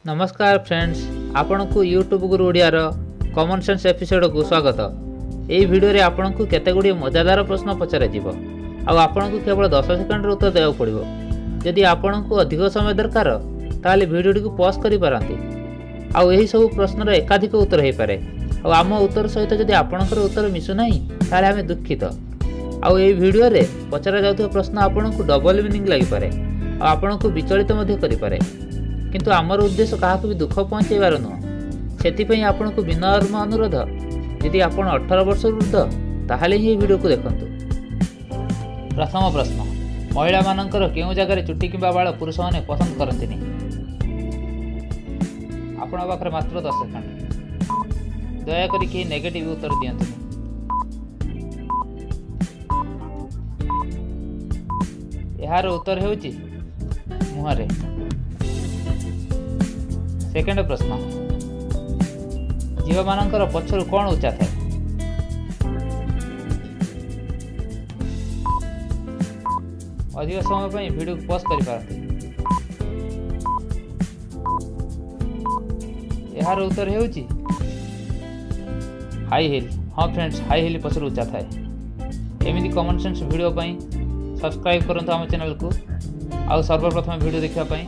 नमस्कार फ्रेंड्स, आपण को यूट्यूब गुरु ओडियार कॉमन सेंस एपिसोड को स्वागत। यही वीडियो रे आपण को केते गुडी मजादार प्रश्न पचरा जीवो आ आपण को केवल 10 सेकंड रे उत्तर देउ पड़िबो। यदि आपण को अधिक समय दरकार ताले वीडियो को पॉज करि पारंती आ एही सब प्रश्न रे एकाधिक उत्तर हे पारे आ आम उत्तर सहित यदि आपणकर उत्तर मिसु नाही ताले हमें दुखित आ एही वीडियो रे पचरा जाउथो प्रश्न आपण को डबल मीनिंग लागि पारे आ आपण को विचलित मध्ये करि पारे, किंतु आमर उद्देश्य क्या भी दुख पहुँचाइबार नुह। से आपण को विनम्र अनुरोध, यदि आपण 18 वर्ष वृद्ध ताहले ही वीडियो को देखंतु। प्रथम प्रश्न, महिला मानकर केउ जगह चुट्टी किंबा बाल पुरुष माने पसंद करंतिनी? आपण पाखरे मात्र 10 सेकंड। दया करी के नेगेटिव उत्तर दियंतु। यार उत्तर हेउची मुहरे। सेकेंड प्रश्न, जीव मानकर पछरु कौन उच्चा थाए? अधिक समय पर वीडियो को पॉज करि पारंती। यार उत्तर हेउची हाई हिल। हाँ फ्रेंड्स, हाई हिल पछरु उच्चा थाए। एमिति कॉमन सेंस वीडियो पई सब्सक्राइब करंतु हम चैनल को। आउ सर्वप्रथम वीडियो देखिबा पई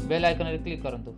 बेल आइकन रे क्लिक करंतु।